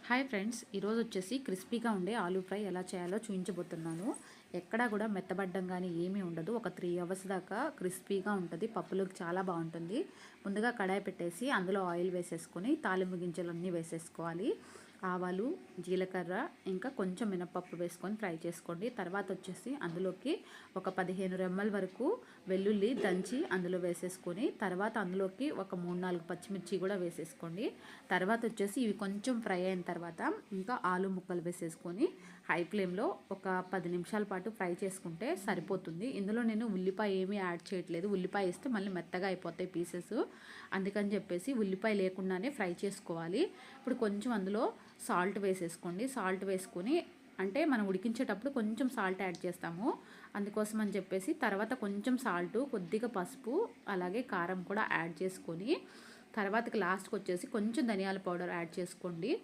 Hi friends, ఈరోజు వచ్చేసి క్రిస్పీగా ఉండే ఆలూ ఫ్రై ఎలా చేయాలో చూపించబోతున్నాను. ఎక్కడా కూడా మెత్తబడ్డం కానీ ఏమీ ఉండదు. ఒక 3 అవర్స్ దాకా క్రిస్పీగా ఉంటుంది. పప్పులోకి చాలా బాగుంటుంది. ముందుగా కడాయి పెట్టేసి అందులో ఆయిల్ వేసేసుకొని తాలింపు గింజలన్నీ వేసేసుకోవాలి. ఆవాలు, జీలకర్ర, ఇంకా కొంచెం మినపప్పు వేసుకొని ఫ్రై చేసుకోండి. తర్వాత వచ్చేసి అందులోకి ఒక 15 రెమ్మల వరకు వెల్లుల్లి దంచి అందులో వేసేసుకొని తర్వాత అందులోకి ఒక 3-4 పచ్చిమిర్చి కూడా వేసేసుకోండి. తర్వాత వచ్చేసి ఇవి కొంచెం ఫ్రై అయిన తర్వాత ఇంకా ఆలు ముక్కలు వేసేసుకొని హై ఫ్లేమ్లో ఒక 10 నిమిషాల పాటు ఫ్రై చేసుకుంటే సరిపోతుంది. ఇందులో నేను ఉల్లిపాయ ఏమీ యాడ్ చేయట్లేదు. ఉల్లిపాయ వేస్తే మళ్ళీ మెత్తగా అయిపోతాయి పీసెస్. అందుకని చెప్పేసి ఉల్లిపాయ లేకుండానే ఫ్రై చేసుకోవాలి. ఇప్పుడు కొంచెం అందులో సాల్ట్ వేసేసుకోండి. సాల్ట్ వేసుకొని అంటే మనం ఉడికించేటప్పుడు కొంచెం సాల్ట్ యాడ్ చేస్తాము. అందుకోసం అని చెప్పేసి తర్వాత కొంచెం సాల్టు, కొద్దిగా పసుపు, అలాగే కారం కూడా యాడ్ చేసుకొని తర్వాతకి లాస్ట్కి వచ్చేసి కొంచెం ధనియాల పౌడర్ యాడ్ చేసుకోండి.